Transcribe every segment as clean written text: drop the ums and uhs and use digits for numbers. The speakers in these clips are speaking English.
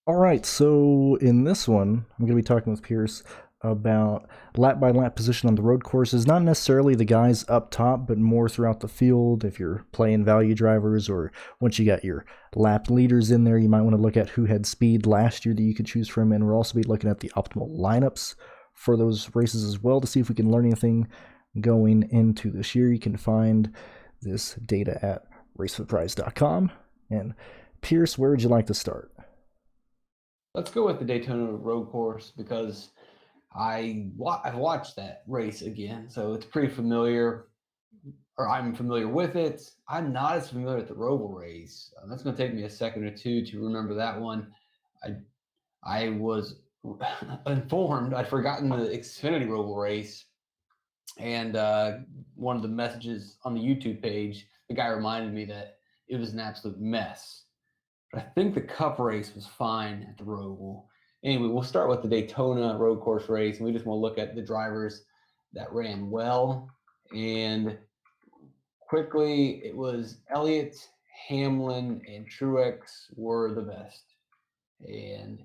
All right, so in this one, I'm going to be talking with Pierce about lap by lap position on the road courses, not necessarily the guys up top, but more throughout the field. If you're playing value drivers, or once you got your lap leaders in there, you might want to look at who had speed last year that you could choose from. And we'll also be looking at the optimal lineups for those races as well to see if we can learn anything going into this year. You can find this data at Race4theprize.com. And Pierce, where would you like to start? Let's go with the Daytona road course because I've watched that race again, so it's pretty familiar, or I'm familiar with it. I'm not as familiar with the Roval race. That's going to take me a second or two to remember that one. I was informed I'd forgotten the Xfinity Roval race, and one of the messages on the YouTube page, the guy reminded me that it was an absolute mess. But I think the Cup race was fine at the Roval. Anyway, we'll start with the Daytona road course race, and we just want to look at the drivers that ran well. And quickly, it was Elliott, Hamlin, and Truex were the best. And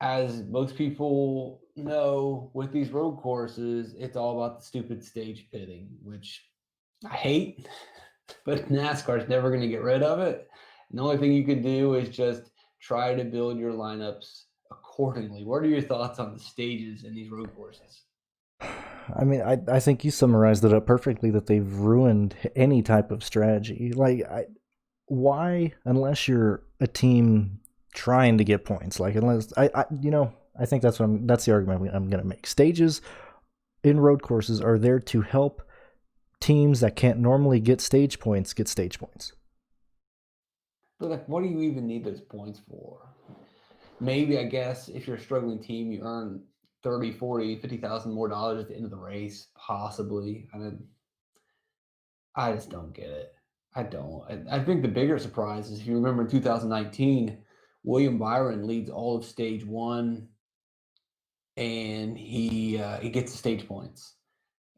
as most people know, with these road courses, it's all about the stupid stage pitting, which I hate, but NASCAR is never going to get rid of it. And the only thing you can do is just try to build your lineups accordingly. What are your thoughts on the stages in these road courses? I mean, I think you summarized it up perfectly that they've ruined any type of strategy. Why, unless you're a team trying to get points, I think that's the argument I'm going to make. Stages in road courses are there to help teams that can't normally get stage points get stage points. But what do you even need those points for? Maybe, I guess, if you're a struggling team, you earn 30, 40, 50,000 more dollars at the end of the race, possibly. I just don't get it. I don't. I think the bigger surprise is, if you remember in 2019, William Byron leads all of stage one, and he gets the stage points.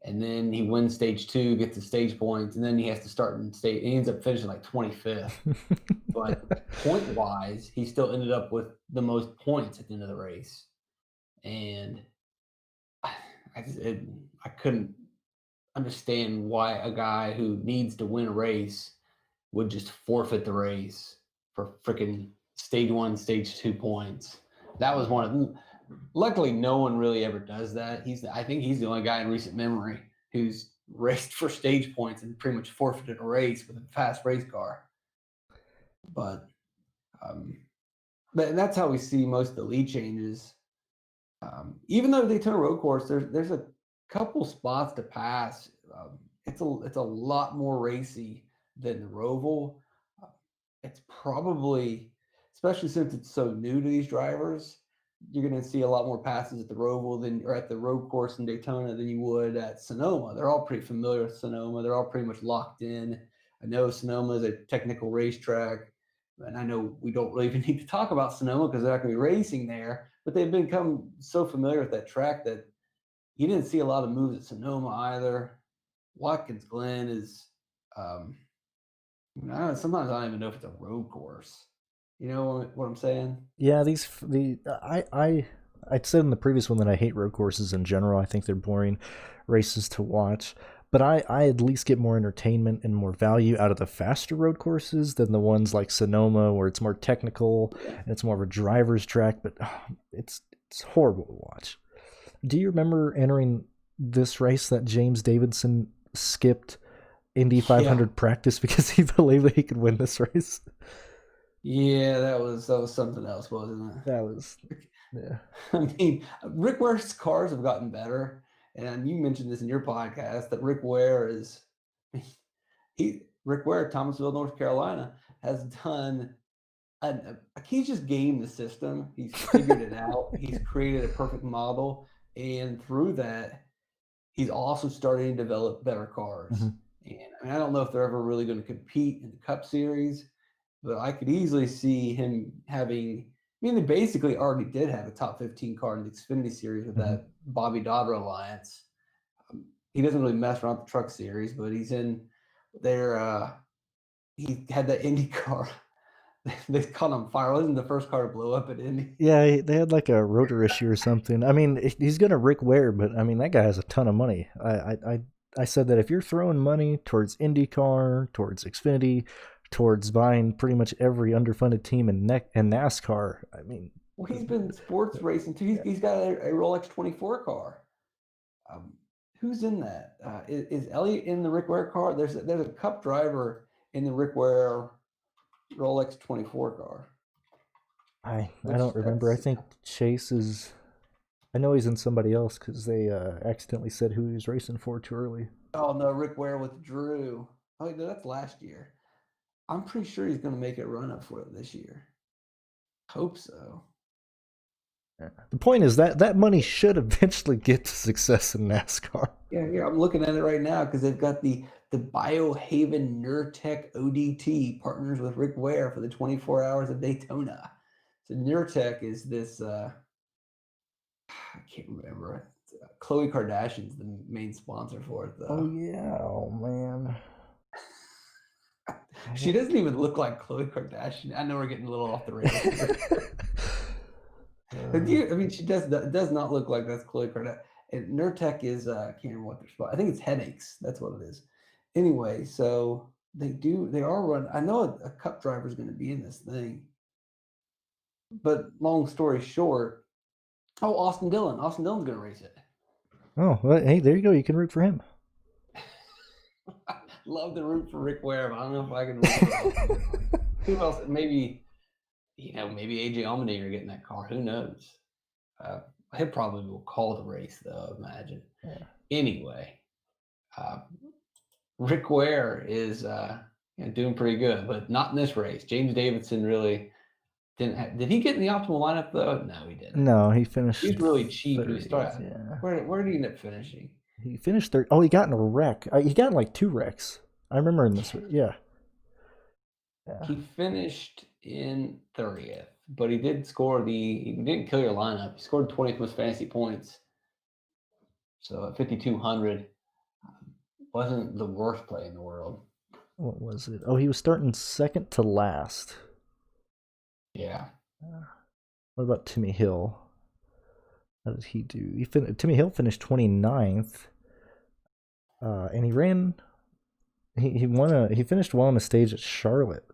And then he wins stage two, gets the stage points, and then he has to start in stage. He ends up finishing like 25th. But point-wise, he still ended up with the most points at the end of the race. And I couldn't understand why a guy who needs to win a race would just forfeit the race for freaking stage one, stage 2 points. That was one of them. Luckily, no one really ever does that. I think he's the only guy in recent memory who's raced for stage points and pretty much forfeited a race with a fast race car. But that's how we see most of the lead changes. Even though the Daytona road course, there's a couple spots to pass. It's a lot more racy than the Roval. It's probably, especially since it's so new to these drivers, you're going to see a lot more passes at the Roval or at the road course in Daytona than you would at Sonoma. They're all pretty familiar with Sonoma. They're all pretty much locked in. I know Sonoma is a technical racetrack, and I know we don't really even need to talk about Sonoma because they're not going to be racing there, but they've become so familiar with that track that you didn't see a lot of moves at Sonoma either. Watkins Glen is, sometimes I don't even know if it's a road course. You know what I'm saying? Yeah, I'd said in the previous one that I hate road courses in general. I think they're boring races to watch. But I at least get more entertainment and more value out of the faster road courses than the ones like Sonoma, where it's more technical and it's more of a driver's track. But it's horrible to watch. Do you remember entering this race that James Davidson skipped Indy 500 practice because he believed that he could win this race? Yeah, that was something else, wasn't it? That was, yeah. I mean, Rick Ware's cars have gotten better, and you mentioned this in your podcast that Rick Ware Rick Ware, Thomasville, North Carolina, has done. He's just gamed the system. He's figured it out. He's created a perfect model, and through that, he's also starting to develop better cars. Mm-hmm. And I don't know if they're ever really going to compete in the Cup Series, but I could easily see him having. I mean, they basically already did have a top 15 car in the Xfinity Series with that Bobby Dauber alliance. He doesn't really mess around with the Truck Series, but he's in there. He had that Indy car they caught on fire. Wasn't the first car to blow up at Indy? Yeah, they had like a rotor issue or something. I mean, he's gonna Rick Ware, but I mean that guy has a ton of money. I said that if you're throwing money towards IndyCar, towards Xfinity, towards buying pretty much every underfunded team in NASCAR, I mean, Well, he's been sports racing too. He's got a Rolex 24 car. Who's in that? Is Elliott in the Rick Ware car? There's a Cup driver in the Rick Ware Rolex 24 car. I don't remember. I think Chase is. I know he's in somebody else because they accidentally said who he was racing for too early. Oh no, Rick Ware withdrew. Oh no, that's last year. I'm pretty sure he's going to make it run up for it this year. Hope so. Yeah. The point is that money should eventually get to success in NASCAR. Yeah, I'm looking at it right now because they've got the Biohaven Nurtec ODT partners with Rick Ware for the 24 Hours of Daytona. So Nurtec is this, I can't remember. Khloe Kardashian's the main sponsor for it, though. Oh yeah, oh man. She doesn't even look like Khloe Kardashian. I know we're getting a little off the rails. She does not look like that's Khloe Kardashian. And Nurtec is I can't remember what their spot. I think it's headaches. That's what it is. Anyway, so they are running. I know a Cup driver is going to be in this thing. But long story short, Austin Dillon. Austin Dillon's going to race it. Oh, well, hey, there you go. You can root for him. Love to root for Rick Ware, but I don't know if I can root for Austin. Who else? Maybe AJ Allmendinger getting that car. Who knows? He probably will call the race, though, I imagine. Yeah. Anyway, Rick Ware is doing pretty good, but not in this race. James Davidson really didn't. Did he get in the optimal lineup, though? No, he didn't. No, he finished. He's really cheap. 30th, he started. Yeah. Where did he end up finishing? He finished third. Oh, he got in a wreck. He got in like 2 wrecks. I remember in this. Yeah. He finished in 30th, but he did score he didn't kill your lineup. He scored 20th most fantasy points. So at 5,200, wasn't the worst play in the world. What was it? Oh, he was starting second to last. Yeah. What about Timmy Hill? How did he do? Timmy Hill finished 29th, and he ran. He finished well on the stage at Charlotte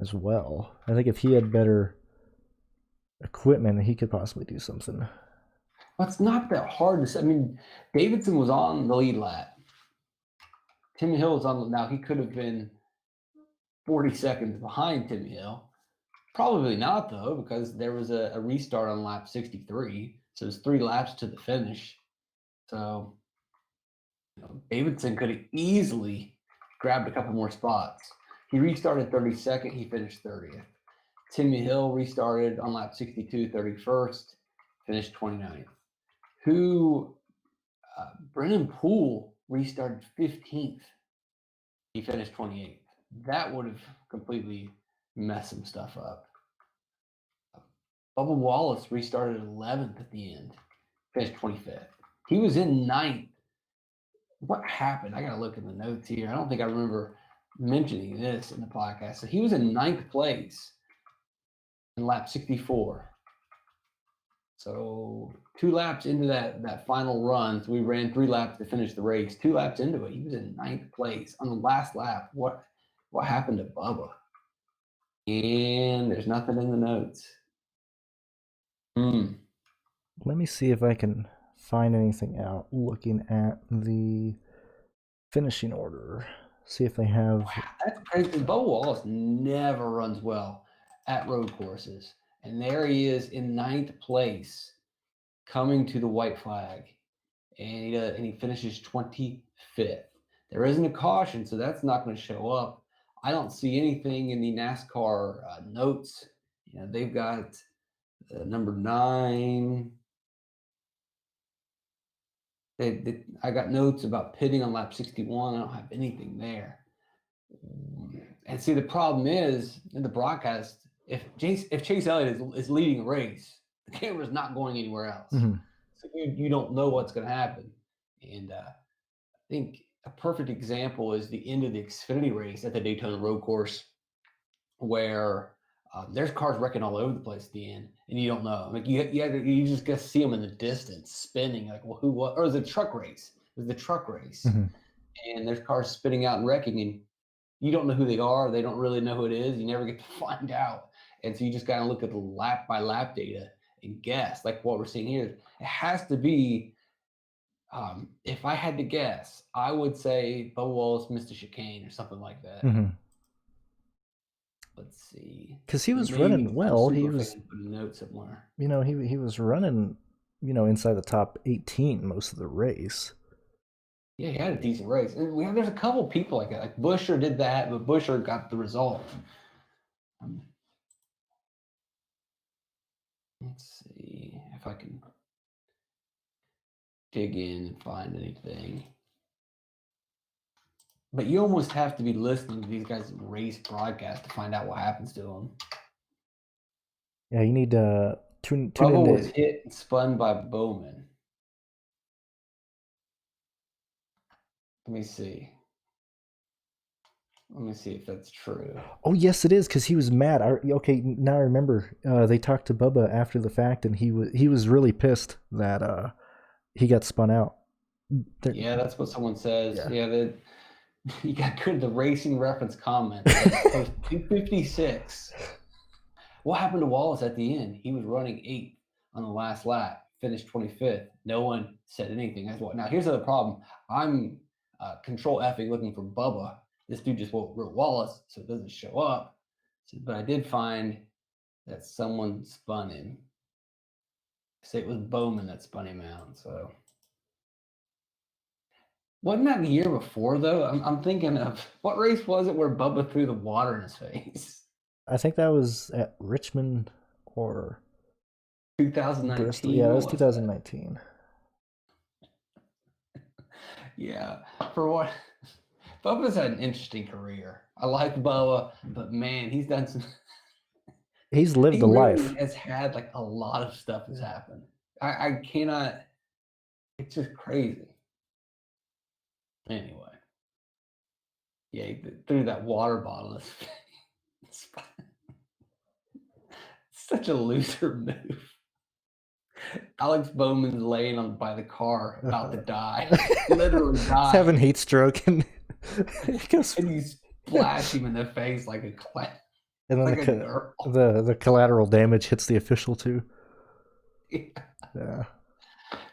as well. I think if he had better equipment, he could possibly do something. Well, it's not that hard to say. I mean, Davidson was on the lead lap. Timmy Hill was on. Now he could have been 40 seconds behind Timmy Hill. Probably not, though, because there was a restart on lap 63. So it's 3 laps to the finish. So Davidson could have easily grabbed a couple more spots. He restarted 32nd. He finished 30th. Timmy Hill restarted on lap 62, 31st, finished 29th. Brennan Poole restarted 15th. He finished 28th. That would have completely messed some stuff up. Bubba Wallace restarted 11th at the end, finished 25th. He was in 9th. What happened? I got to look in the notes here. I don't think I remember mentioning this in the podcast. So he was in 9th place in lap 64. So 2 laps into that final run, so we ran 3 laps to finish the race. 2 laps into it, he was in 9th place on the last lap. What happened to Bubba? And there's nothing in the notes. Let me see if I can find anything out looking at the finishing order. See if they have. Wow, that's crazy. Bubba Wallace never runs well at road courses. And there he is in 9th place coming to the white flag. And he finishes 25th. There isn't a caution, so that's not going to show up. I don't see anything in the NASCAR notes. They've got number 9. I got notes about pitting on lap 61. I don't have anything there. And see, the problem is in the broadcast, if Chase Elliott is leading a race, the camera's not going anywhere else. Mm-hmm. So you don't know what's going to happen. And I think a perfect example is the end of the Xfinity race at the Daytona Road Course. where there's cars wrecking all over the place at the end, and you don't know. Like you just get to see them in the distance spinning. Like, well, who what? Or it was a truck race. It was the truck race, and there's cars spinning out and wrecking, and you don't know who they are. They don't really know who it is. You never get to find out, and so you just got to look at the lap by lap data and guess. Like what we're seeing here, it has to be. If I had to guess, I would say Bubba Wallace missed a chicane or something like that. Let's see. Because he was Maybe running well. He was put a note somewhere. He was running, inside the top 18 most of the race. Yeah, he had a decent race. And there's a couple people like that. Like Buescher did that, but Buescher got the result. Let's see if I can dig in and find anything. But you almost have to be listening to these guys' race broadcast to find out what happens to them. Yeah, you need to tune Bubba was hit and spun by Bowman. Let me see if that's true. Oh, yes, it is, because he was mad. Okay, now I remember. They talked to Bubba after the fact, and he was really pissed that he got spun out. Yeah, that's what someone says. Yeah, you got good the racing reference comment. 256. What happened to Wallace at the end? He was running 8th on the last lap, finished 25th. No one said anything. Now, here's the problem. I'm control Fing looking for Bubba. This dude just wrote Wallace, so it doesn't show up. But I did find that someone spun him. Say it was Bowman that spun him out. So wasn't that the year before though? I'm thinking of what race was it where Bubba threw the water in his face? I think that was at Richmond or 2019. Bristol. Yeah, that was 2019. Yeah, for what? Bubba's had an interesting career. I like Bubba, but man, he's done some. He's lived a life. Has had like a lot of stuff has happened. I cannot. It's just crazy. Anyway, yeah, he threw that water bottle in his face. Such a loser move. Alex Bowman's laying by the car about to die. Literally die. He's having heat stroke and and you splash him in the face like a and then like the collateral damage hits the official too. Yeah. But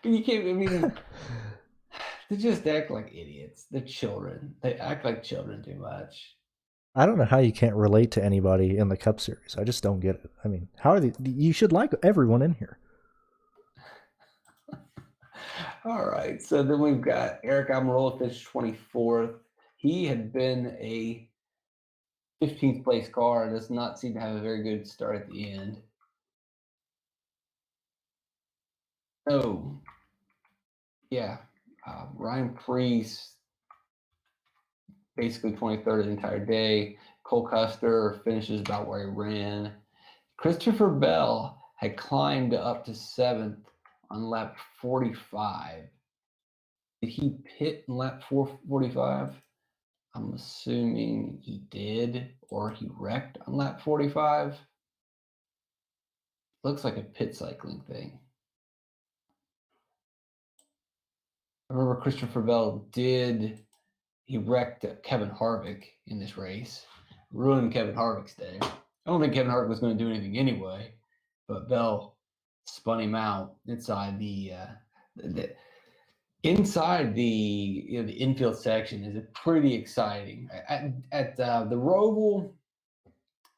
you can't, I mean, they just act like idiots. They're children. They act like children too much. I don't know how you can't relate to anybody in the Cup Series. I just don't get it. I mean, how are they? You should like everyone in here. All right. So then we've got Eric Almirola finished 24th. He had been a 15th place car and does not seem to have a very good start at the end. Oh, yeah. Ryan Preece, basically 23rd the entire day. Cole Custer finishes about where he ran. Christopher Bell had climbed up to 7th on lap 45. Did he pit in lap 445? I'm assuming he did, or he wrecked on lap 45. Looks like a pit cycling thing. I remember Christopher Bell he wrecked Kevin Harvick in this race, ruined Kevin Harvick's day. I don't think Kevin Harvick was going to do anything anyway, but Bell spun him out inside the infield section is pretty exciting. At the Roval,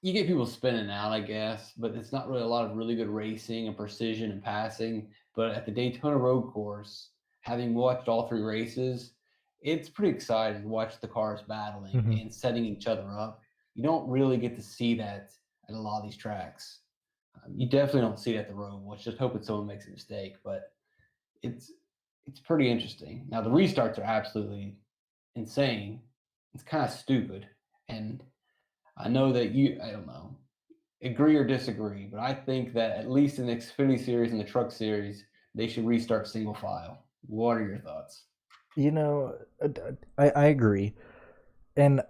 you get people spinning out, I guess, but it's not really a lot of really good racing and precision and passing. But at the Daytona Road Course, having watched all 3 races, it's pretty exciting to watch the cars battling and setting each other up. You don't really get to see that at a lot of these tracks. You definitely don't see it at the Roval. Let's just hope that someone makes a mistake, but it's pretty interesting. Now, the restarts are absolutely insane. It's kind of stupid. And I know that I don't know, agree or disagree, but I think that at least in the Xfinity Series and the Truck Series, they should restart single file. What are your thoughts? I agree. And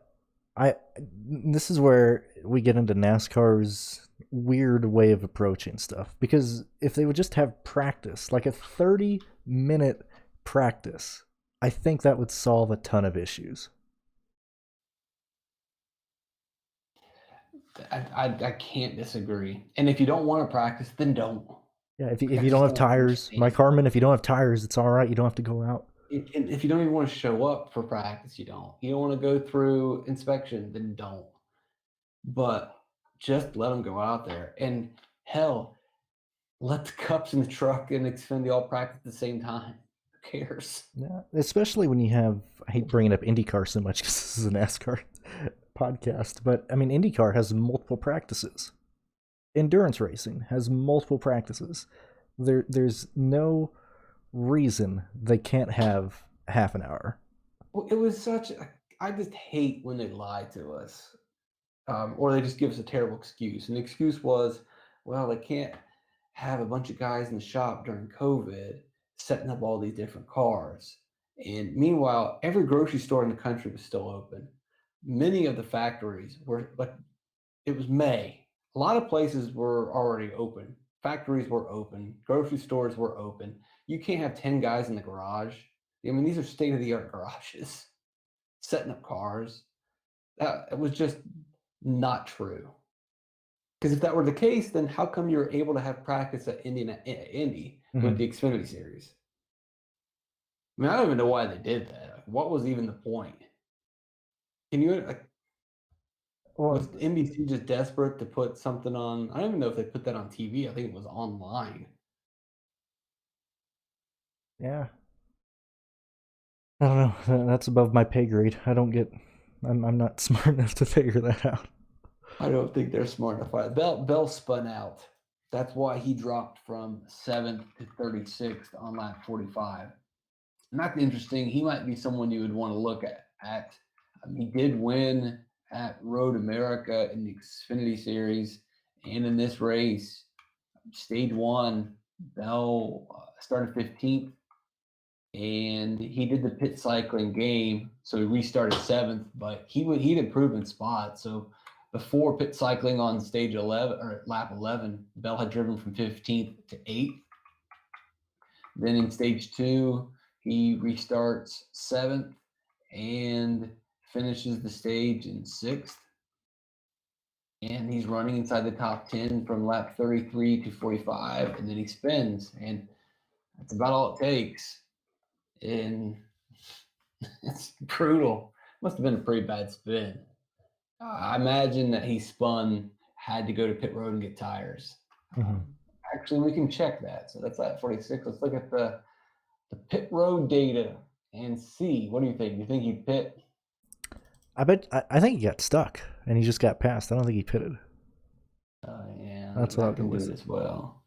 This is where we get into NASCAR's weird way of approaching stuff, because if they would just have practice, like a 30-minute practice, I think that would solve a ton of issues. I can't disagree. And if you don't want to practice, then don't. Yeah, if Like, if I you don't just have don't tires, understand. Mike Harmon, if you don't have tires, it's all right. You don't have to go out. And if you don't even want to show up for practice, you don't. You don't want to go through inspection, then don't. But just let them go out there. And hell, let the cups in the truck and Xfinity all practice at the same time. Who cares? Yeah, especially when you have. I hate bringing up IndyCar so much because this is a NASCAR podcast, but I mean, IndyCar has multiple practices. Endurance racing has multiple practices. There's no reason they can't have half an hour. Well, it was such. I just hate when they lie to us, or they just give us a terrible excuse. And the excuse was, well, they can't have a bunch of guys in the shop during COVID setting up all these different cars. And meanwhile, every grocery store in the country was still open. Many of the factories were like, it was May. A lot of places were already open. Factories were open. Grocery stores were open. You can't have 10 guys in the garage. I mean, these are state of the art garages setting up cars. It was just not true. Because if that were the case, then how come you were able to have practice at Indy with Mm-hmm. the Xfinity Series? I mean, I don't even know why they did that. Like, what was even the point? Can you like? Well, Was NBC just desperate to put something on? I don't even know if they put that on TV. I think it was online. yeah, I don't know. That's above my pay grade. I don't get. I'm not smart enough to figure that out. I don't think they're smart enough. Bell spun out. That's why he dropped from 7th to 36th on lap 45. And that's interesting. He might be someone you would want to look at. He did win at Road America in the Xfinity Series and in this race. Stage one, Bell started 15th, and he did the pit cycling game, so he restarted 7th. But he'd improved in spots. So before pit cycling on stage 11 or lap 11, Bell had driven from 15th to 8th. Then in stage two, he restarts 7th and finishes the stage in 6th. And he's running inside the top 10 from lap 33 to 45, and then he spins. And that's about all it takes. And it's brutal. Must have been a pretty bad spin. I imagine that he had to go to pit road and get tires. Mm-hmm. Actually, we can check that. So that's lap 46. Let's look at the pit road data and see. What do you think? Do you think he pit? I think he got stuck and he just got passed. I don't think he pitted. Yeah, That's what I'll that go can do with. it as well.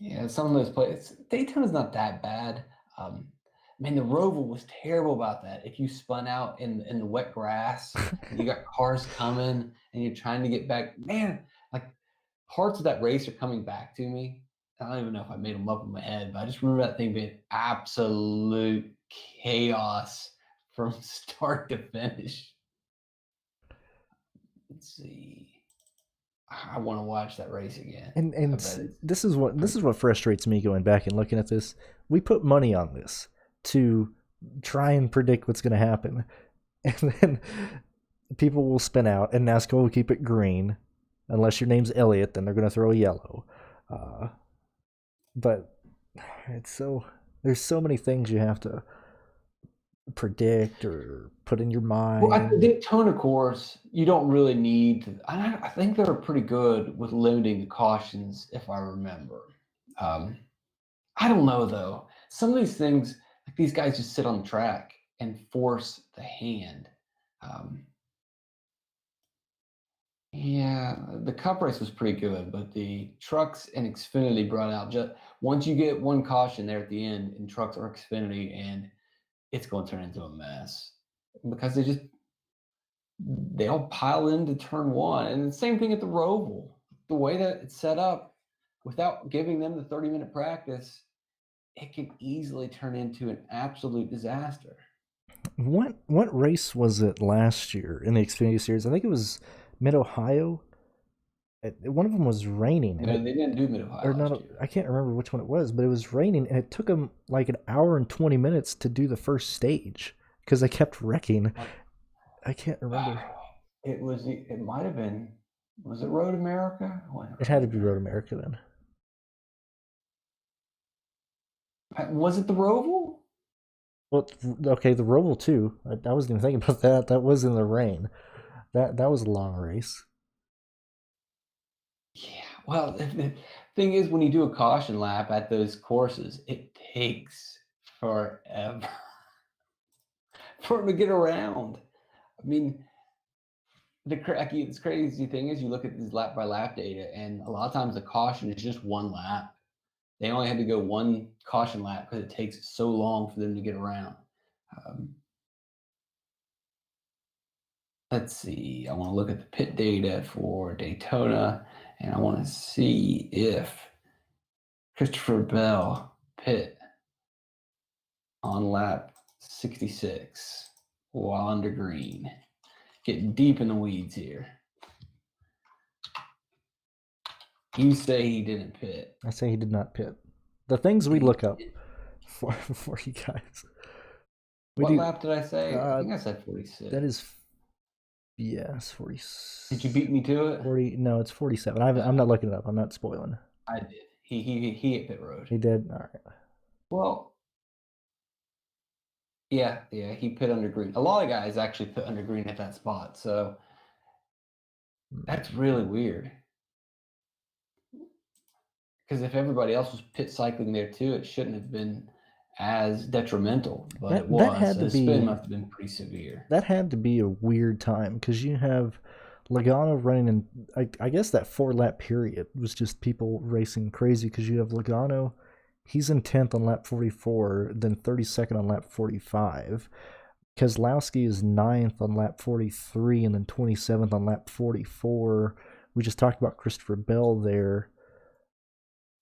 Yeah, some of those plays. Daytona's not that bad. I mean, the Roval was terrible about that. If you spun out in the wet grass and you got cars coming and you're trying to get back, man, like parts of that race are coming back to me. I don't even know if I made them up in my head, but I just remember that thing being absolute chaos from start to finish. Let's see. I want to watch that race again. I bet it's This is what pretty. frustrates me going back and looking at this. We put money on this to try and predict what's going to happen, and then people will spin out, and NASCAR will keep it green, unless your name's Elliot, then they're going to throw a yellow. Uh, but it's so there's so many things you have to predict or put in your Well, at the mind. Daytona course, you don't really need to. I think they were pretty good with limiting the cautions, if I remember. Um, I don't know though. Some of these things, like these guys just sit on the track and force the hand. Um, yeah, the Cup race was pretty good, but the trucks and Xfinity brought out just once you get one caution there at the end in trucks or Xfinity, and it's going to turn into a mess because they all pile into turn one. And the same thing at the Roval. The way that it's set up, without giving them the 30-minute practice, it can easily turn into an absolute disaster. What race was it last year in the Xfinity Series? I think it was Mid Ohio. One of them was raining, and No, they didn't do Mid Ohio or last not. year. I can't remember which one it was, but it was raining, and it took them like an hour and 20 minutes to do the first stage because they kept wrecking. I can't remember. It was. It might have been. Was it Road America? It had to be Road America then. Was it the Roval? Well, okay, the Roval too. I wasn't even thinking about that. That was in the rain. That was a long race. Yeah. Well, the thing is, when you do a caution lap at those courses, it takes forever for them to get around. I mean, the crazy thing is, you look at these lap by lap data, and a lot of times the caution is just one lap. They only had to go one caution lap because it takes so long for them to get around. Um, let's see. I want to look at the pit data for Daytona, and I want to see if Christopher Bell pit on lap 66 while under green. Getting deep in the weeds here. You say he didn't pit. I say he did not pit. The things we look up for you guys. What lap did I say? I think I said 46. That is, yes, 40. Did you beat me to it? 40. No, it's 47. I'm not looking it up. I'm not spoiling. I did. He hit pit road. He did. All right. Well, yeah, he pit under green. A lot of guys actually pit under green at that spot, so that's really weird. Because if everybody else was pit cycling there too, it shouldn't have been as detrimental, but it was. That had so to the be, spin must have been pretty severe. That had to be a weird time because you have Logano running in. I guess that 4 lap period was just people racing crazy because you have Logano. He's in 10th on lap 44, then 32nd on lap 45. Keselowski is 9th on lap 43, and then 27th on lap 44. We just talked about Christopher Bell there.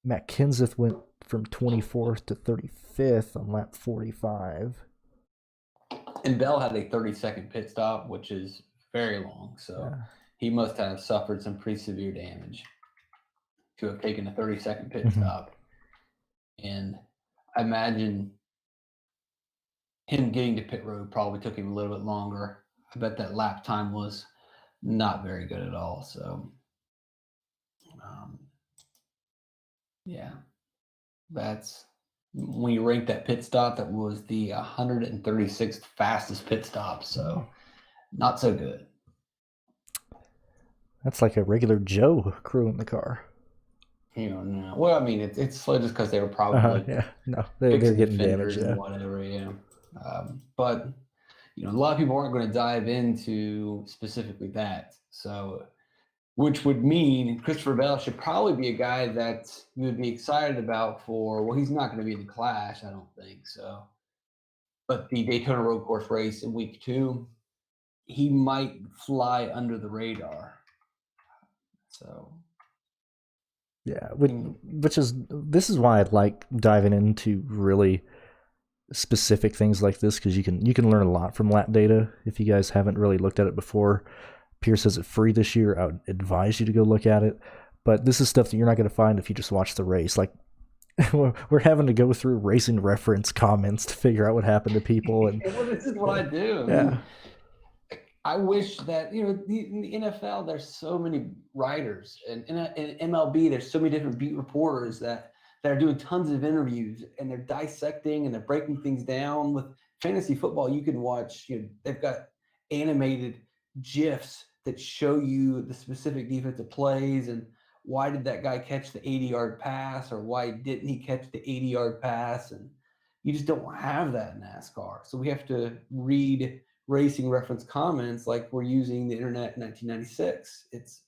Matt Kenseth went from 24th to 35th on lap 45. And Bell had a 30-second pit stop, which is very long. So he must have suffered some pretty severe damage to have taken a 30-second pit stop. And I imagine him getting to pit road probably took him a little bit longer. I bet that lap time was not very good at all. So, yeah, that's when you rank that pit stop, that was the 136th fastest pit stop. So, not so good. That's like a regular Joe crew in the car. You know, no. Well, I mean, it's slow just because they were probably they're getting damaged, and whatever, but you know, a lot of people aren't going to dive into specifically that. So, which would mean Christopher Bell should probably be a guy that you would be excited about for. Well, he's not going to be in the Clash, I don't think so. But the Daytona Road Course race in week 2, he might fly under the radar. So. Yeah, this is why I like diving into really specific things like this, because you can learn a lot from lap data. If you guys haven't really looked at it before, Pierce has it free this year. I would advise you to go look at it. But this is stuff that you're not going to find if you just watch the race. Like we're having to go through racing reference comments to figure out what happened to people. And well, this is what I do. Yeah. I wish that, you know, in the NFL, there's so many writers, and in MLB, there's so many different beat reporters that are doing tons of interviews, and they're dissecting and they're breaking things down. With fantasy football, you can watch, you know, they've got animated GIFs that show you the specific defensive plays and why did that guy catch the 80-yard pass, or why didn't he catch the 80-yard pass? And you just don't have that in NASCAR. So we have to read racing reference comments like we're using the internet in 1996. It's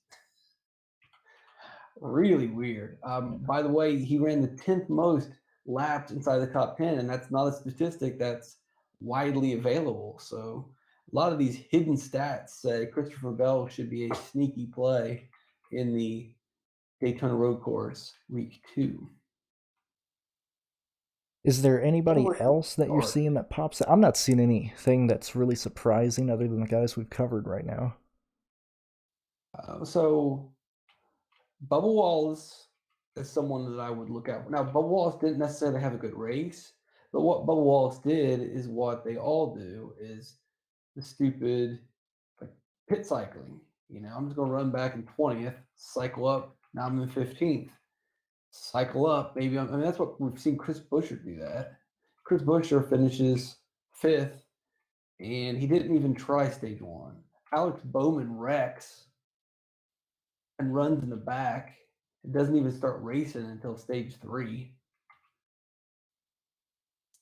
really weird. By the way, he ran the 10th most laps inside the top 10, and that's not a statistic that's widely available. So a lot of these hidden stats say Christopher Bell should be a sneaky play in the Daytona Road Course week 2. Is there anybody Or else that you're start. seeing that pops out? I'm not seeing anything that's really surprising other than the guys we've covered right now. So Bubba Wallace is someone that I would look at. Now, Bubba Wallace didn't necessarily have a good race, but what Bubba Wallace did is what they all do is the stupid like pit cycling. I'm just gonna run back in 20th, cycle up. Now I'm in 15th, cycle up. Maybe I mean that's what we've seen Chris Buescher do that. Chris Buescher finishes 5th, and he didn't even try stage 1. Alex Bowman wrecks and runs in the back. It doesn't even start racing until stage 3.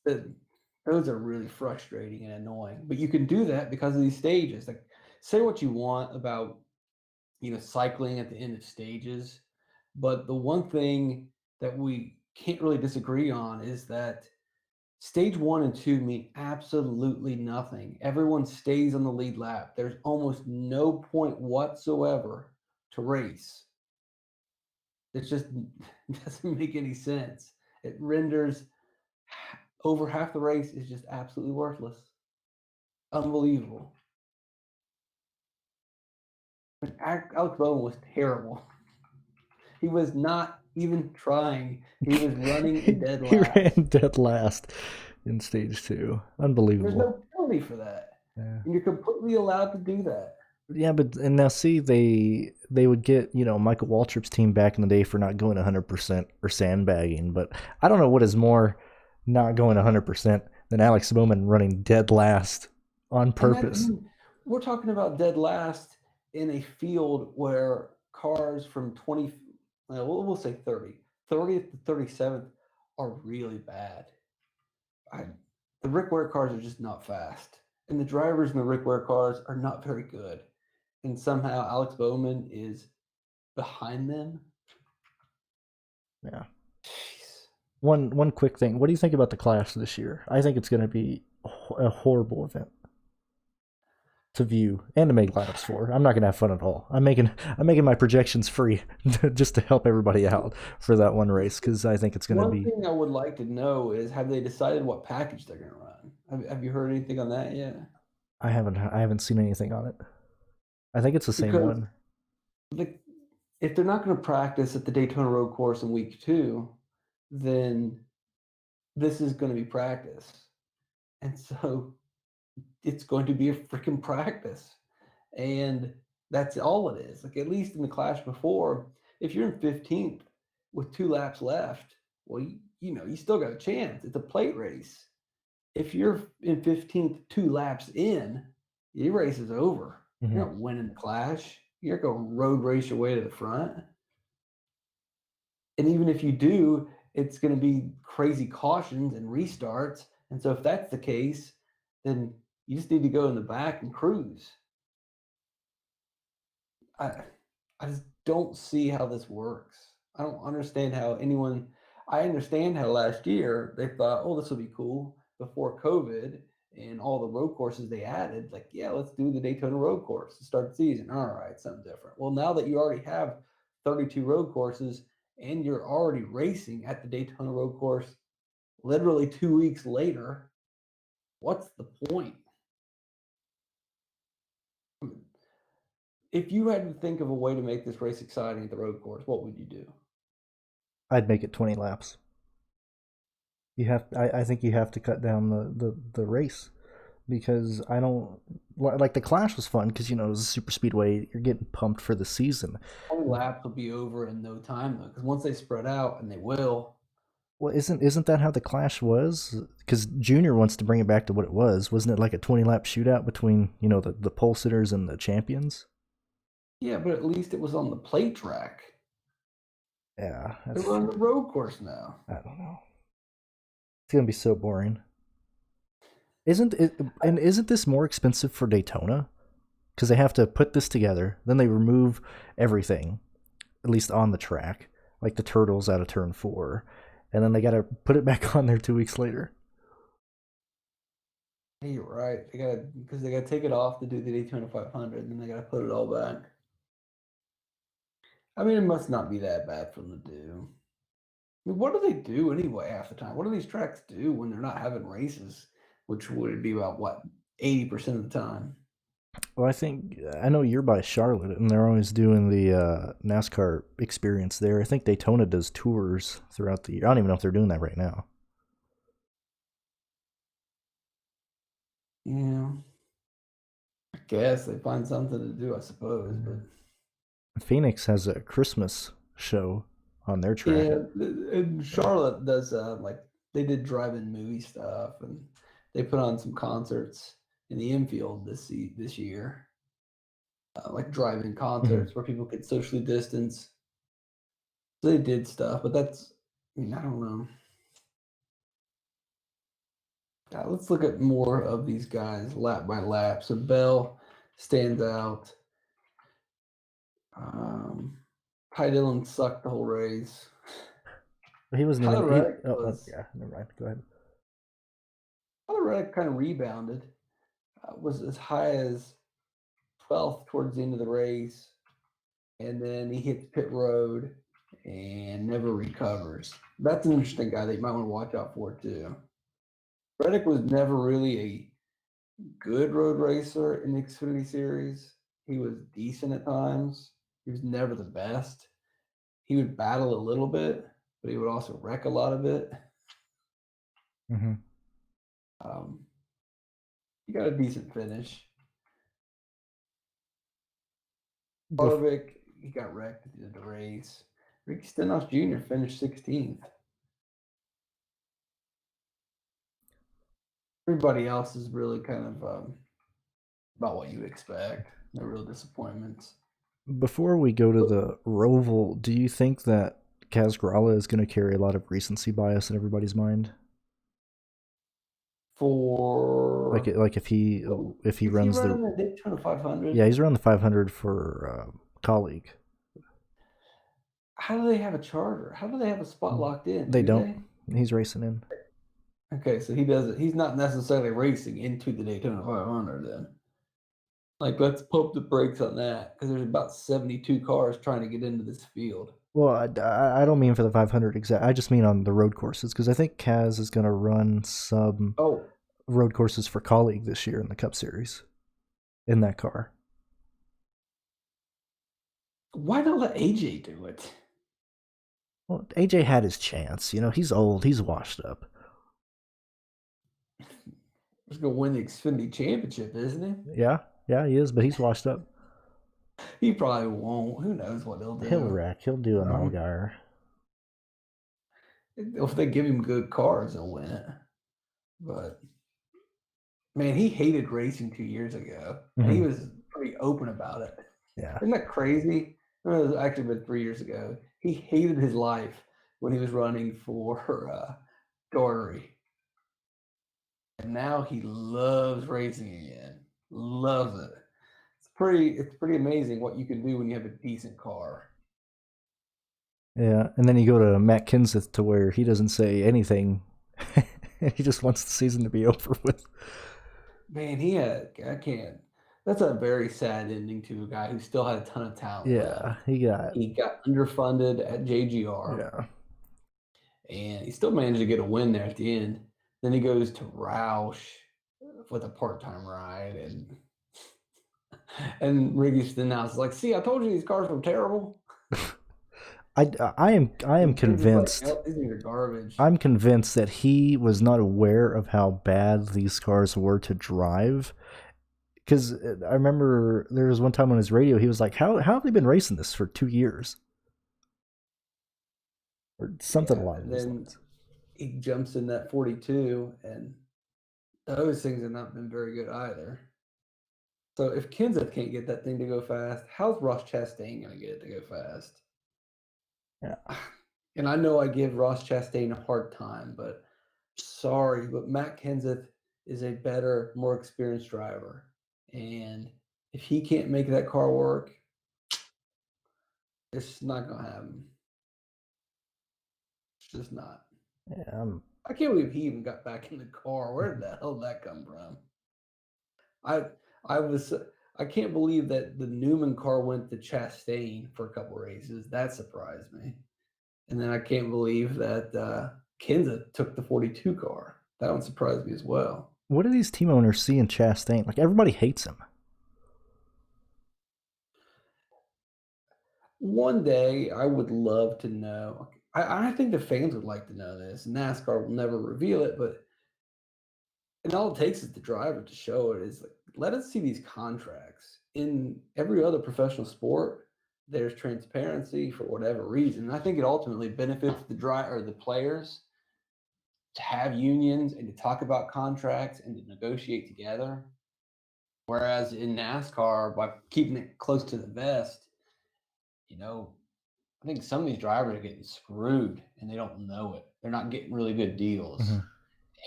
Those are really frustrating and annoying. But you can do that because of these stages. Like, say what you want about cycling at the end of stages, but the one thing that we can't really disagree on is that stage 1 and 2 mean absolutely nothing. Everyone stays on the lead lap. There's almost no point whatsoever to race. It just doesn't make any sense. It renders over half the race is just absolutely worthless. Unbelievable. Alex Bowman was terrible. He was not even trying. He was running in dead He last. ran dead last in stage 2. Unbelievable. There's no penalty for that. Yeah. And you're completely allowed to do that. Yeah, but and now see they would get Michael Waltrip's team back in the day for not going 100% or sandbagging, but I don't know what is more not going 100% than Alex Bowman running dead last on purpose. We're talking about dead last in a field where cars from 20, we'll say 30th to 37th are really bad. The Rick Ware cars are just not fast, and the drivers in the Rick Ware cars are not very good. And somehow Alex Bowman is behind them. Yeah. Jeez. One quick thing. What do you think about the Clash this year? I think it's going to be a horrible event to view and to make laps for. I'm not going to have fun at all. I'm making my projections free just to help everybody out for that one race because I think it's going to be. One thing I would like to know is, have they decided what package they're going to run? Have you heard anything on that yet? I haven't seen anything on it. I think it's the same one. If they're not going to practice at the Daytona Road Course in week 2, then this is going to be practice. And so it's going to be a freaking practice. And that's all it is. Like, at least in the Clash before, if you're in 15th with 2 laps left, well, you still got a chance. It's a plate race. If you're in 15th 2 laps in, your race is over. Mm-hmm. You're not winning the Clash. You're going to road race your way to the front. And even if you do, it's going to be crazy cautions and restarts. And so if that's the case, then you just need to go in the back and cruise. I just don't see how this works. I don't understand how anyone. I understand how last year they thought, oh, this will be cool before COVID and all the road courses they added. Like, yeah, let's do the Daytona Road Course to start the season. All right, something different. Well, now that you already have 32 road courses and you're already racing at the Daytona Road Course literally 2 weeks later, what's the point? If you had to think of a way to make this race exciting at the road course, what would you do? I'd make it 20 laps. I think you have to cut down the race because I don't like the Clash was fun because it was a super speedway. You're getting pumped for the season. 20 laps will be over in no time though, because once they spread out, and they will. Well, isn't that how the Clash was? Because Junior wants to bring it back to what it was. Wasn't it like a 20-lap shootout between the pole sitters and the champions? Yeah, but at least it was on the plate track. Yeah, they're on the road course now. I don't know. It's gonna be so boring. Isn't it? And isn't this more expensive for Daytona? Because they have to put this together, then they remove everything, at least on the track, like the turtles out of turn 4, and then they got to put it back on there 2 weeks later. Hey, you're right. Because they got to take it off to do the Daytona 500, and then they got to put it all back. I mean, it must not be that bad for them to do. I mean, what do they do anyway half the time? What do these tracks do when they're not having races, which would be about what 80% of the time? Well, I know you're by Charlotte, and they're always doing the NASCAR experience there. I think Daytona does tours throughout the year. I don't even know if they're doing that right now. Yeah, I guess they find something to do, I suppose. But Phoenix has a Christmas show on their track. yeah, and Charlotte does like they did drive-in movie stuff, and they put on some concerts in the infield this year, like drive-in Mhm. concerts where people could socially distance. So they did stuff, but that's I mean I don't know. Let's look at more of these guys lap by lap. So Bell stands out. Um, Ty Dillon sucked the whole race. He wasn't even. Tyler Reddick was Yeah, never mind. Go ahead. Tyler Reddick kind of rebounded. Was as high as 12th towards the end of the race, and then he hits pit road and never recovers. That's an interesting guy that you might want to watch out for too. Reddick was never really a good road racer in the Xfinity Series. He was decent at times. He was never the best. He would battle a little bit, but he would also wreck a lot of it. Mm-hmm. Um, he got a decent finish. Harvick, he got wrecked at the end of the race. Ricky Stenhouse Jr. finished 16th. Everybody else is really kind of about what you expect. No real disappointments. Before we go to the Roval, do you think that Kaz Grala is going to carry a lot of recency bias in everybody's mind? For Like if he is he runs the running the Daytona 500? yeah, he's around the 500 for colleague. How do they have a charter? How do they have a spot locked in? They Do don't. they? He's racing in. Okay, so he doesn't. He's not necessarily racing into the Daytona 500 then. Like, let's pump the brakes on that because there's about 72 cars trying to get into this field. Well, I don't mean for the 500 exact. I just mean on the road courses because I think Kaz is going to run some Oh, road courses for colleague this year in the Cup Series in that car. why not let AJ do it? Well, AJ had his chance. You know, he's old. He's washed up. He's going to win the Xfinity Championship, isn't Yeah, yeah, he is, but he's washed up. he? He probably won't. Who knows what he'll He'll do? wreck. He'll do an Allgaier. If they give him good cars, they'll win it. But man, he hated racing 2 years ago, and he was pretty open about it. Yeah. Isn't that crazy? It was actually been 3 years ago. He hated his life when he was running for Dory. And now he loves racing again. Loves it. It's pretty amazing what you can do when you have a decent car. Yeah, and then you go to Matt Kenseth to where he doesn't say anything. He just wants the season to be over with. Man, I can't. That's a very sad ending to a guy who still had a ton of talent Yeah, left. he got underfunded at JGR. yeah. And he still managed to get a win there at the end. Then he goes to Roush with a part-time ride, and Ricky Stenhouse is like, "See, I told you these cars were terrible." I am convinced. Like, nope, these things are garbage. I'm convinced that he was not aware of how bad these cars were to drive. Because I remember there was one time on his radio, he was like, "How have they been racing this for 2 years?" Or something along those lines. He jumps in that 42, and those things have not been very good either. So if Kenseth can't get that thing to go fast, how's Ross Chastain going to get it to go fast? Yeah. And I know I give Ross Chastain a hard time, but sorry, but Matt Kenseth is a better, more experienced driver. And if he can't make that car work, it's not going to happen. It's just not. Yeah, I can't believe he even got back in the car. Where did the hell did that come from? I can't believe that the Newman car went to Chastain for a couple races. That surprised me. And then I can't believe that Kenza took the 42 car. That one surprised me as well. What do these team owners see in Chastain? Like, everybody hates him. One day, I would love to know. I think the fans would like to know this. NASCAR will never reveal it, but and all it takes is the driver to show it. Is like, let us see these contracts. In every other professional sport, there's transparency for whatever reason. And I think it ultimately benefits the driver or the players to have unions and to talk about contracts and to negotiate together. Whereas in NASCAR, by keeping it close to the vest, I think some of these drivers are getting screwed and they don't know it. They're not getting really good deals.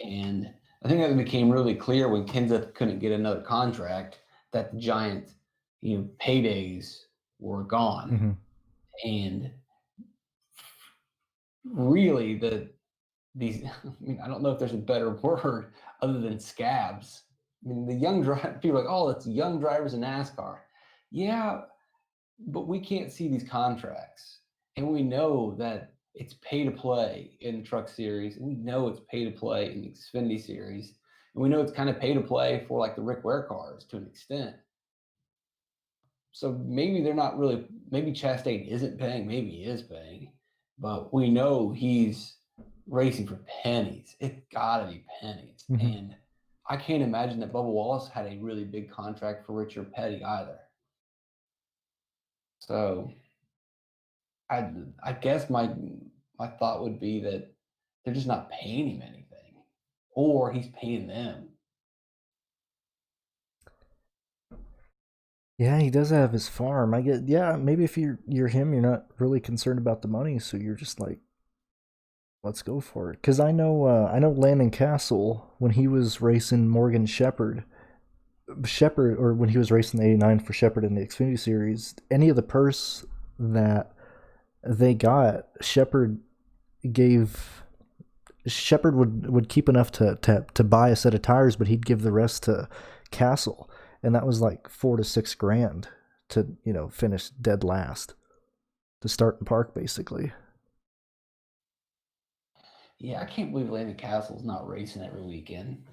And I think that became really clear when Kenseth couldn't get another contract that the giant, paydays were gone. And really I don't know if there's a better word other than scabs. I mean, the young people are like, oh, it's young drivers in NASCAR. Yeah, but we can't see these contracts. And we know that it's pay to play in the Truck Series. And we know it's pay to play in the Xfinity Series. And we know it's kind of pay to play for like the Rick Ware cars to an extent. So maybe they're not really, maybe Chastain isn't paying, maybe he is paying. But we know he's racing for pennies. It's got to be pennies. And I can't imagine that Bubba Wallace had a really big contract for Richard Petty either. So I guess my thought would be that they're just not paying him anything, or he's paying them. Yeah, he does have his farm. I get. Yeah, maybe if you're him, you're not really concerned about the money, so you're just like, let's go for it. Because I know Landon Castle, when he was racing Morgan Shepherd, or when he was racing the '89 for Shepherd in the Xfinity Series, any of the purse that they got, Shepherd would keep enough to buy a set of tires, but he'd give the rest to Castle, and that was like $4,000 to $6,000 to finish dead last, to start and park basically. Yeah, I can't believe Landon Castle's not racing every weekend.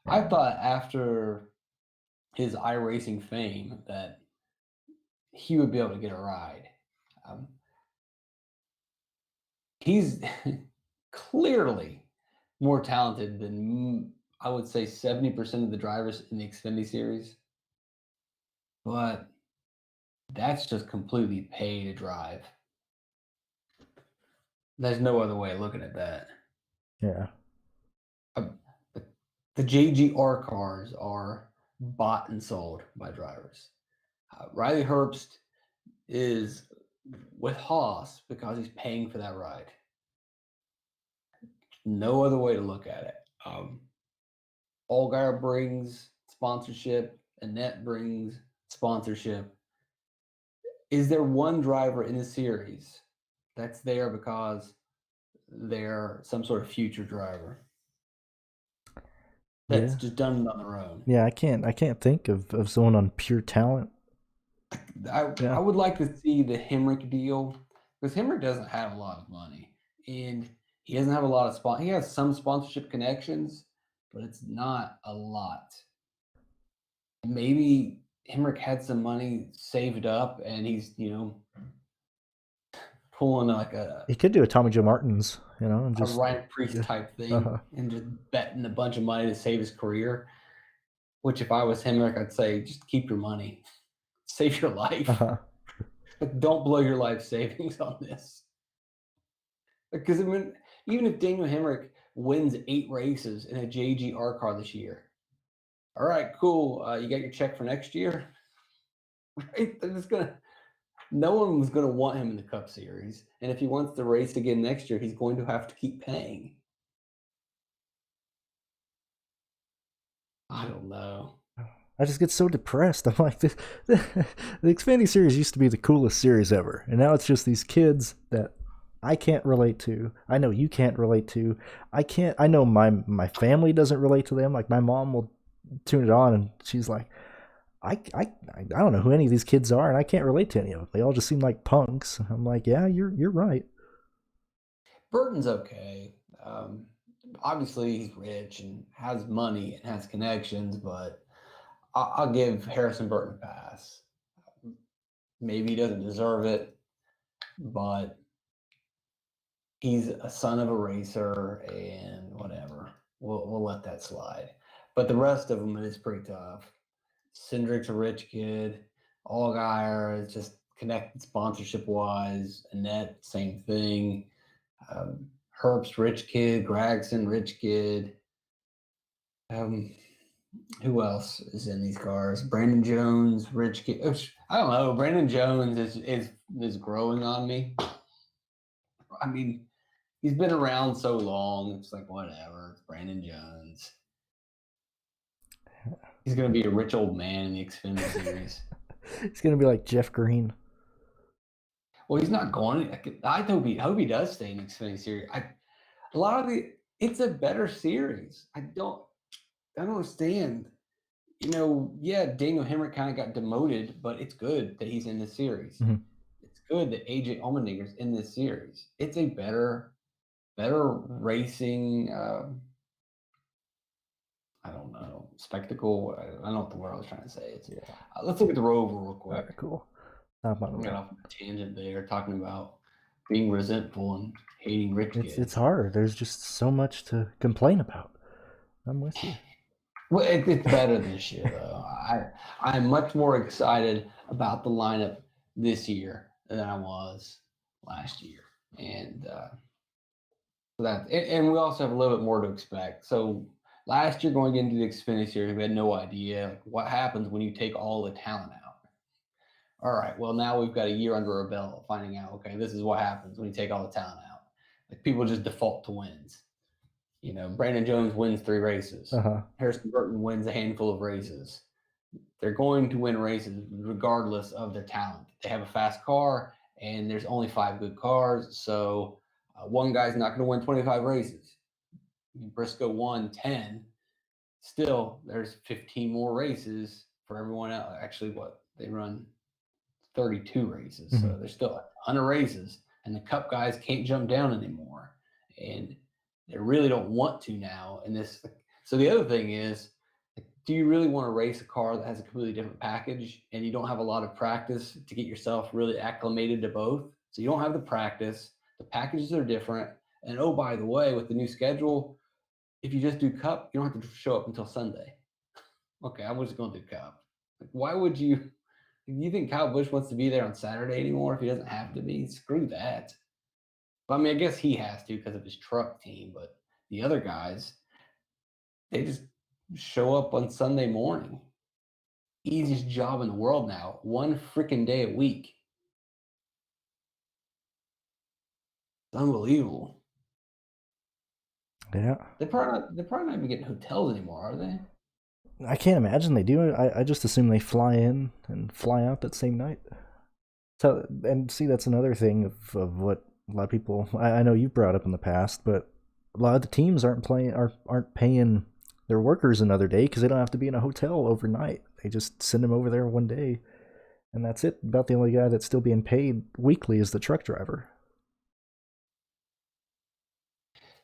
I thought after his iRacing fame that he would be able to get a ride. He's clearly more talented than, I would say, 70% of the drivers in the Xfinity Series. But that's just completely pay to drive. There's no other way of looking at that. Yeah. The JGR cars are bought and sold by drivers. Riley Herbst is with Haas because he's paying for that ride. No other way to look at it. Allgaier brings sponsorship. Annette brings sponsorship. Is there one driver in the series that's there because they're some sort of future driver that's just done it on their own? Yeah, I can't think of someone on pure talent. I would like to see the Hemrick deal, because Hemrick doesn't have a lot of money, and he doesn't have a lot of he has some sponsorship connections, but it's not a lot. Maybe Hemrick had some money saved up and he's, pulling like he could do a Tommy Joe Martins, and just a Ryan Priest type thing, and just betting a bunch of money to save his career. Which, if I was Hemrick, I'd say just keep your money, save your life, but don't blow your life savings on this. Because even if Daniel Hemrick wins 8 races in a JGR car this year, all right, cool. You got your check for next year, right? They're just no one was going to want him in the Cup Series. And if he wants to race again next year, he's going to have to keep paying. I don't know. I just get so depressed. I'm like, the Xfinity Series used to be the coolest series ever. And now it's just these kids that I can't relate to. I know you can't relate to. I know my family doesn't relate to them. Like, my mom will tune it on and she's like, I don't know who any of these kids are, and I can't relate to any of them. They all just seem like punks. I'm like, yeah, you're right. Burton's okay. Obviously, he's rich and has money and has connections, but I'll give Harrison Burton a pass. Maybe he doesn't deserve it, but he's a son of a racer, and whatever. We'll let that slide. But the rest of them is pretty tough. Cindric's a rich kid. Allgaier is just connected sponsorship wise. Annette, same thing. Herbst, rich kid. Gregson, rich kid. Who else is in these cars? Brandon Jones, rich kid. I don't know. Brandon Jones is growing on me. I mean, he's been around so long. It's like, whatever. It's Brandon Jones. He's going to be a rich old man in the Xfinity Series. He's gonna be like Jeff Green. Well, he's not going. I hope he does stay in the Xfinity Series. It's a better series. I don't understand. Yeah, Daniel Hemrick kind of got demoted, but it's good that he's in this series. Mm-hmm. It's good that AJ Allmendinger's in this series. It's a better racing. I don't know, spectacle. I don't know what the word I was trying to say. Let's look at the Rover real quick. All right, cool. I got off on a tangent there, talking about being resentful and hating rich kids. It's hard. There's just so much to complain about. I'm with you. Well, it's better this year, though. I'm much more excited about the lineup this year than I was last year, and and we also have a little bit more to expect. So last year, going into the Xfinity Series, we had no idea what happens when you take all the talent out. All right, well, now we've got a year under our belt, finding out, okay, this is what happens when you take all the talent out. Like, people just default to wins. Brandon Jones wins 3 races. Harrison Burton wins a handful of races. They're going to win races regardless of their talent. They have a fast car, and there's only 5 good cars, so one guy's not going to win 25 races. Briscoe won 10. Still, there's 15 more races for everyone else. Actually, they run 32 races, so there's still 100 races, and the Cup guys can't jump down anymore, and they really don't want to now. So the other thing is, do you really want to race a car that has a completely different package, and you don't have a lot of practice to get yourself really acclimated to both? So you don't have the practice, the packages are different, and oh, by the way, with the new schedule, if you just do Cup, you don't have to show up until Sunday. Okay, I'm just going to do Cup. Why would you? You think Kyle Busch wants to be there on Saturday anymore if he doesn't have to be? Screw that. But, I mean, I guess he has to because of his truck team, but the other guys, they just show up on Sunday morning. Easiest job in the world now. 1 freaking day a week. It's unbelievable. Yeah. They're probably not even getting hotels anymore, are they? I can't imagine they do. I just assume they fly in and fly out that same night. So, and see, that's another thing of what a lot of people, I know you've brought up in the past, but a lot of the teams aren't paying their workers another day because they don't have to be in a hotel overnight. They just send them over there one day, and that's it. About the only guy that's still being paid weekly is the truck driver.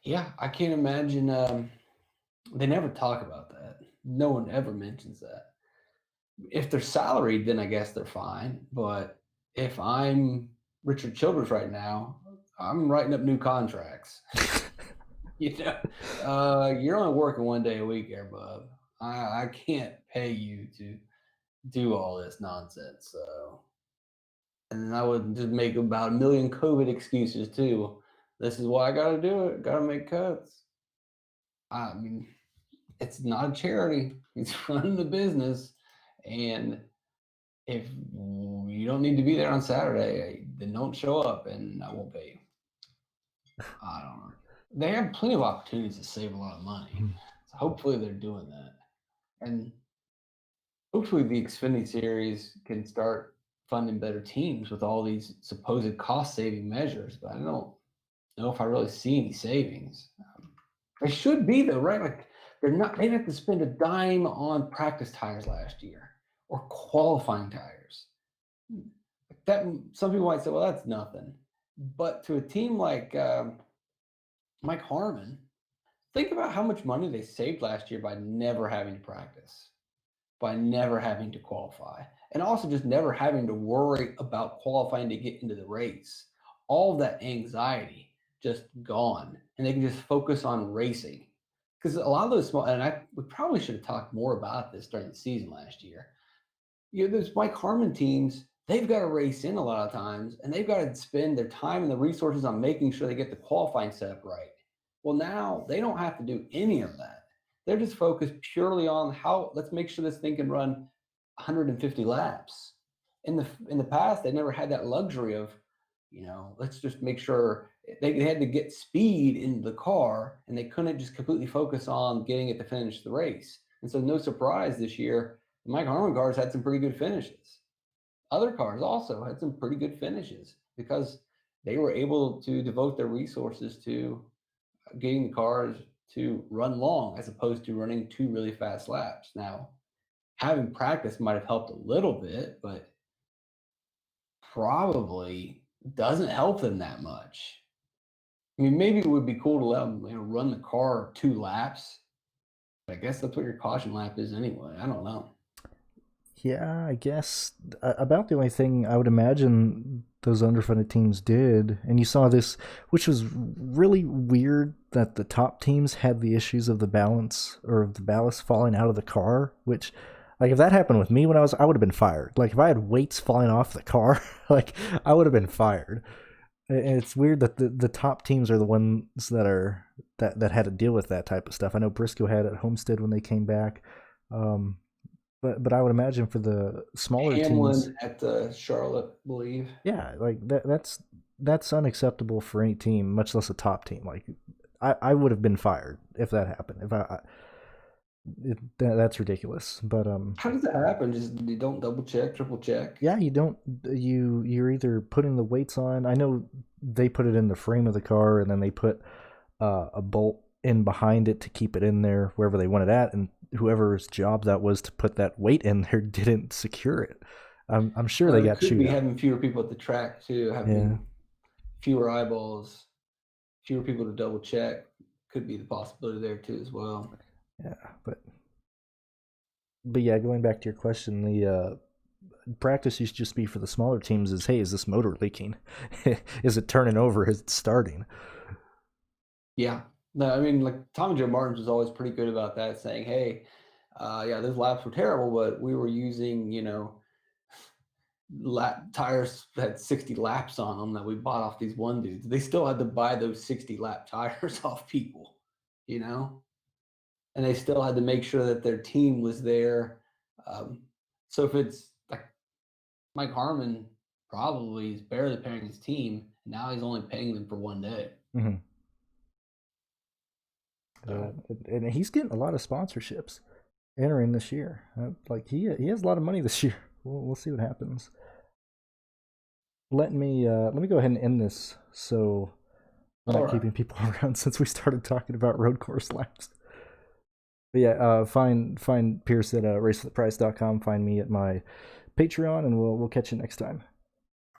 Yeah, I can't imagine. They never talk about that. No one ever mentions that. If they're salaried, then I guess they're fine. But if I'm Richard Childress right now, I'm writing up new contracts. You're only working 1 day a week there, bub. I can't pay you to do all this nonsense. So, and I would just make about 1 million COVID excuses too. This is why I got to do it. Got to make cuts. I mean, it's not a charity. It's running a business, and if you don't need to be there on Saturday, then don't show up, and I won't pay you. I don't know. They have plenty of opportunities to save a lot of money. So hopefully they're doing that. And hopefully the Xfinity Series can start funding better teams with all these supposed cost-saving measures. But I don't know if I really see any savings. They should be, though, right? Like, they didn't have to spend a dime on practice tires last year. or qualifying tires. That some people might say, well, that's nothing. But to a team like Mike Harmon, think about how much money they saved last year by never having to practice, by never having to qualify, and also just never having to worry about qualifying to get into the race. All of that anxiety just gone, and they can just focus on racing. Because a lot of those small, and we probably should have talked more about this during the season last year. Those Mike Harmon teams, they've got to race in a lot of times, and they've got to spend their time and the resources on making sure they get the qualifying setup right. Well, now they don't have to do any of that. They're just focused purely on let's make sure this thing can run 150 laps. In the past, they never had that luxury of, let's just make sure they had to get speed in the car, and they couldn't just completely focus on getting it to finish the race. And so no surprise this year, the Mike Harmon cars had some pretty good finishes. Other cars also had some pretty good finishes because they were able to devote their resources to getting the cars to run long as opposed to running 2 really fast laps. Now, having practice might have helped a little bit, but probably doesn't help them that much. I mean, maybe it would be cool to let them run the car 2 laps. But I guess that's what your caution lap is anyway. I don't know. Yeah, I guess about the only thing I would imagine those underfunded teams did, and you saw this, which was really weird that the top teams had the issues of the balance or of the ballast falling out of the car, which, like, if that happened with me when I would have been fired. Like, if I had weights falling off the car, like, I would have been fired. And it's weird that the top teams are the ones that had to deal with that type of stuff. I know Briscoe had at Homestead when they came back. But I would imagine for the smaller Hamlin teams at Charlotte, I believe. Yeah, like that's unacceptable for any team, much less a top team. Like I would have been fired if that happened. That's ridiculous. But how does that happen? Just you don't double check, triple check? Yeah, you don't. You're either putting the weights on. I know they put it in the frame of the car, and then they put a bolt in behind it to keep it in there wherever they want it at, and whoever's job that was to put that weight in there didn't secure it. I'm sure they got chewed. Could be having fewer people at the track too, having fewer eyeballs, fewer people to double check. Could be the possibility there too as well. Yeah, but yeah, going back to your question, the practice used to just be for the smaller teams is, hey, is this motor leaking? Is it turning over? Is it starting? Yeah. No, I mean, like Tommy Joe Martins was always pretty good about that, saying, hey, those laps were terrible, but we were using, tires that had 60 laps on them that we bought off these one dudes. They still had to buy those 60 lap tires off people, and they still had to make sure that their team was there. So if it's like Mike Harmon probably is barely paying his team, now he's only paying them for one day. Mm-hmm. And he's getting a lot of sponsorships entering this year. Like he has a lot of money this year. We'll see what happens. Let me go ahead and end this so we're not keeping people around since we started talking about road course laps. But yeah, find Pierce at race4theprize.com. Find me at my Patreon, and we'll catch you next time.